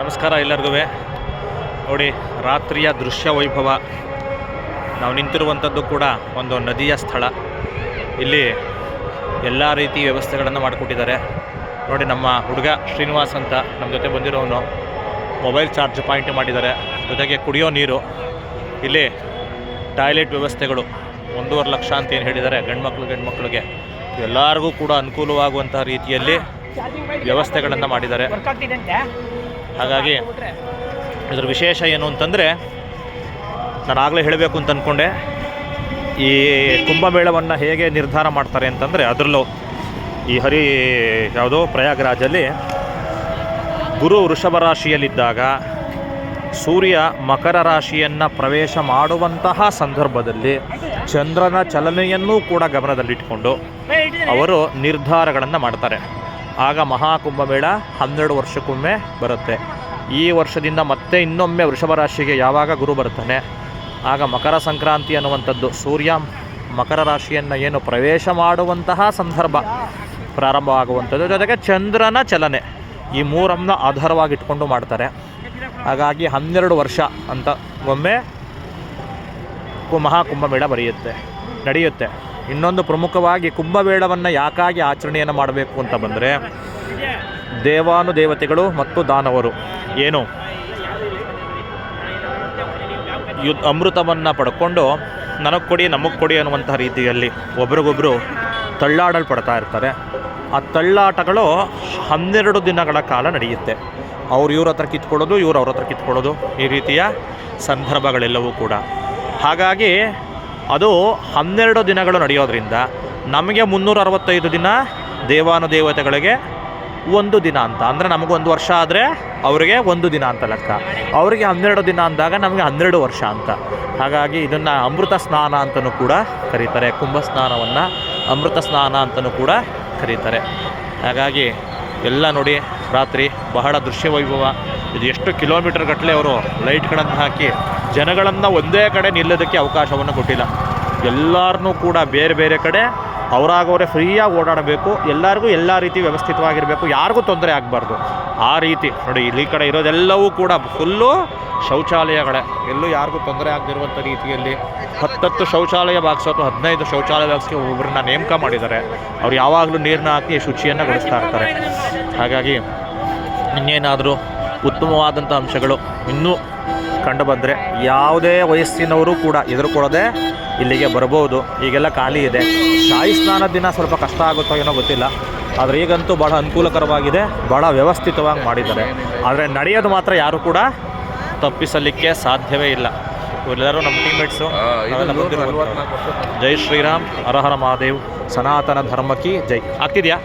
ನಮಸ್ಕಾರ ಎಲ್ಲರಿಗೂ. ನೋಡಿ, ರಾತ್ರಿಯ ದೃಶ್ಯ ವೈಭವ. ನಾವು ನಿಂತಿರುವಂಥದ್ದು ಕೂಡ ಒಂದು ನದಿಯ ಸ್ಥಳ. ಇಲ್ಲಿ ಎಲ್ಲ ರೀತಿ ವ್ಯವಸ್ಥೆಗಳನ್ನು ಮಾಡಿಕೊಟ್ಟಿದ್ದಾರೆ. ನೋಡಿ, ನಮ್ಮ ಹುಡುಗ ಶ್ರೀನಿವಾಸ್ ಅಂತ ನಮ್ಮ ಜೊತೆ ಬಂದಿರೋನು ಮೊಬೈಲ್ ಚಾರ್ಜ್ ಪಾಯಿಂಟ್ ಮಾಡಿದ್ದಾರೆ. ಜೊತೆಗೆ ಕುಡಿಯೋ ನೀರು, ಇಲ್ಲಿ ಟಾಯ್ಲೆಟ್ ವ್ಯವಸ್ಥೆಗಳು 1.5 ಲಕ್ಷ ಅಂತ ಏನು ಹೇಳಿದ್ದಾರೆ ಗಂಡ್ಮಕ್ಳಿಗೆ ಎಲ್ಲರಿಗೂ ಕೂಡ ಅನುಕೂಲವಾಗುವಂತಹ ರೀತಿಯಲ್ಲಿ ವ್ಯವಸ್ಥೆಗಳನ್ನು ಮಾಡಿದ್ದಾರೆ. ಹಾಗಾಗಿ ಇದರ ವಿಶೇಷ ಏನು ಅಂತಂದರೆ, ನಾನು ಆಗಲೇ ಹೇಳಬೇಕು ಅಂತ ಅಂದ್ಕೊಂಡೆ, ಈ ಕುಂಭಮೇಳವನ್ನು ಹೇಗೆ ನಿರ್ಧಾರ ಮಾಡ್ತಾರೆ ಅಂತಂದರೆ, ಅದರಲ್ಲೂ ಈ ಯಾವುದೋ ಪ್ರಯಾಗರಾಜಲ್ಲಿ ಗುರು ವೃಷಭ ರಾಶಿಯಲ್ಲಿದ್ದಾಗ ಸೂರ್ಯ ಮಕರ ರಾಶಿಯನ್ನು ಪ್ರವೇಶ ಮಾಡುವಂತಹ ಸಂದರ್ಭದಲ್ಲಿ ಚಂದ್ರನ ಚಲನೆಯನ್ನೂ ಕೂಡ ಗಮನದಲ್ಲಿಟ್ಟುಕೊಂಡು ಅವರು ನಿರ್ಧಾರಗಳನ್ನು ಮಾಡ್ತಾರೆ. ಆಗ ಮಹಾಕುಂಭಮೇಳ 12 ವರ್ಷಕ್ಕೊಮ್ಮೆ ಬರುತ್ತೆ. ಈ ವರ್ಷದಿಂದ ಮತ್ತೆ ಇನ್ನೊಮ್ಮೆ ವೃಷಭ ರಾಶಿಗೆ ಯಾವಾಗ ಗುರು ಬರ್ತಾನೆ, ಆಗ ಮಕರ ಸಂಕ್ರಾಂತಿ ಅನ್ನುವಂಥದ್ದು ಸೂರ್ಯ ಮಕರ ರಾಶಿಯನ್ನು ಏನು ಪ್ರವೇಶ ಮಾಡುವಂತಹ ಸಂದರ್ಭ ಪ್ರಾರಂಭವಾಗುವಂಥದ್ದು. ಜೊತೆಗೆ ಚಂದ್ರನ ಚಲನೆ, ಈ ಮೂರನ್ನು ಆಧಾರವಾಗಿಟ್ಕೊಂಡು ಮಾಡ್ತಾರೆ. ಹಾಗಾಗಿ 12 ವರ್ಷ ಅಂತ ಒಮ್ಮೆ ಮಹಾಕುಂಭಮೇಳ ನಡೆಯುತ್ತೆ. ಇನ್ನೊಂದು ಪ್ರಮುಖವಾಗಿ ಕುಂಭಮೇಳವನ್ನು ಯಾಕಾಗಿ ಆಚರಣೆಯನ್ನು ಮಾಡಬೇಕು ಅಂತ ಬಂದರೆ, ದೇವಾನುದೇವತೆಗಳು ಮತ್ತು ದಾನವರು ಏನು ಅಮೃತವನ್ನು ಪಡ್ಕೊಂಡು ನನಗೆ ಕೊಡಿ ನಮಗೆ ಕೊಡಿ ಅನ್ನುವಂಥ ರೀತಿಯಲ್ಲಿ ಒಬ್ರಿಗೊಬ್ಬರು ತಳ್ಳಾಡಲ್ಪಡ್ತಾ ಇರ್ತಾರೆ. ಆ ತಳ್ಳಾಟಗಳು 12 ದಿನಗಳ ಕಾಲ ನಡೆಯುತ್ತೆ. ಅವ್ರು ಇವ್ರ ಹತ್ರ ಕಿತ್ಕೊಳ್ಳೋದು, ಇವ್ರು ಅವ್ರ ಹತ್ರ ಕಿತ್ಕೊಳ್ಳೋದು, ಈ ರೀತಿಯ ಸಂದರ್ಭಗಳೆಲ್ಲವೂ ಕೂಡ. ಹಾಗಾಗಿ ಅದು 12 ದಿನಗಳು ನಡೆಯೋದ್ರಿಂದ ನಮಗೆ 365 ದಿನ, ದೇವಾನುದೇವತೆಗಳಿಗೆ 1 ದಿನ ಅಂತ. ಅಂದರೆ ನಮಗೊಂದು ವರ್ಷ ಆದರೆ ಅವರಿಗೆ 1 ದಿನ ಅಂತ ಲೆಕ್ಕ. ಅವರಿಗೆ 12 ದಿನ ಅಂದಾಗ ನಮಗೆ 12 ವರ್ಷ ಅಂತ. ಹಾಗಾಗಿ ಇದನ್ನು ಅಮೃತ ಸ್ನಾನ ಅಂತಲೂ ಕೂಡ ಕರೀತಾರೆ. ಕುಂಭ ಸ್ನಾನವನ್ನು ಅಮೃತ ಸ್ನಾನ ಅಂತಲೂ ಕೂಡ ಕರೀತಾರೆ. ಹಾಗಾಗಿ ಎಲ್ಲ ನೋಡಿ, ರಾತ್ರಿ ಬಹಳ ದೃಶ್ಯ ವೈಭವ. ಇದು ಎಷ್ಟು ಕಿಲೋಮೀಟರ್ ಗಟ್ಟಲೆ ಅವರು ಲೈಟ್ಗಳನ್ನು ಹಾಕಿ ಜನಗಳನ್ನು ಒಂದೇ ಕಡೆ ನಿಲ್ಲೋದಕ್ಕೆ ಅವಕಾಶವನ್ನು ಕೊಟ್ಟಿಲ್ಲ. ಎಲ್ಲರನ್ನೂ ಕೂಡ ಬೇರೆ ಬೇರೆ ಕಡೆ ಅವರಾಗವರೇ ಫ್ರೀಯಾಗಿ ಓಡಾಡಬೇಕು. ಎಲ್ಲರಿಗೂ ಎಲ್ಲ ರೀತಿ ವ್ಯವಸ್ಥಿತವಾಗಿರಬೇಕು, ಯಾರಿಗೂ ತೊಂದರೆ ಆಗಬಾರ್ದು. ಆ ರೀತಿ ನೋಡಿ, ಇಲ್ಲಿ ಕಡೆ ಇರೋದೆಲ್ಲವೂ ಕೂಡ ಫುಲ್ಲು ಶೌಚಾಲಯಗಳೇ. ಎಲ್ಲೂ ಯಾರಿಗೂ ತೊಂದರೆ ಆಗದಿರುವಂಥ ರೀತಿಯಲ್ಲಿ 10 ಶೌಚಾಲಯ ಬಾಕ್ಸ್ ಅಥವಾ 15 ಶೌಚಾಲಯ ಬಾಕ್ಸ್ಗೆ ಒಬ್ಬರನ್ನ ನೇಮಕ ಮಾಡಿದ್ದಾರೆ. ಅವ್ರು ಯಾವಾಗಲೂ ನೀರನ್ನ ಹಾಕಿ ಶುಚಿಯನ್ನು ಗೊಳಿಸ್ತಾ ಇರ್ತಾರೆ. ಹಾಗಾಗಿ ಇನ್ನೇನಾದರೂ ಉತ್ತಮವಾದಂಥ ಅಂಶಗಳು ಇನ್ನೂ ಕಂಡು ಬಂದರೆ ಯಾವುದೇ ವಯಸ್ಸಿನವರು ಕೂಡ ಎದುರುಕೊಳ್ಳದೆ ಇಲ್ಲಿಗೆ ಬರ್ಬೋದು. ಈಗೆಲ್ಲ ಖಾಲಿ ಇದೆ. ಶಾಹಿ ಸ್ನಾನದ ದಿನ ಸ್ವಲ್ಪ ಕಷ್ಟ ಆಗುತ್ತೋ ಏನೋ ಗೊತ್ತಿಲ್ಲ, ಆದರೆ ಈಗಂತೂ ಭಾಳ ಅನುಕೂಲಕರವಾಗಿದೆ, ಭಾಳ ವ್ಯವಸ್ಥಿತವಾಗಿ ಮಾಡಿದ್ದಾರೆ. ಆದರೆ ನಡೆಯೋದು ಮಾತ್ರ ಯಾರು ಕೂಡ ತಪ್ಪಿಸಲಿಕ್ಕೆ ಸಾಧ್ಯವೇ ಇಲ್ಲ. ಎಲ್ಲರೂ ನಮ್ಮ ಟೀಮ್ಮೇಟ್ಸು. ಜೈ ಶ್ರೀರಾಮ್, ಹರ ಹರ ಮಹಾದೇವ್, ಸನಾತನ ಧರ್ಮಕ್ಕೆ ಜೈ. ಆಗ್ತಿದೆಯಾ?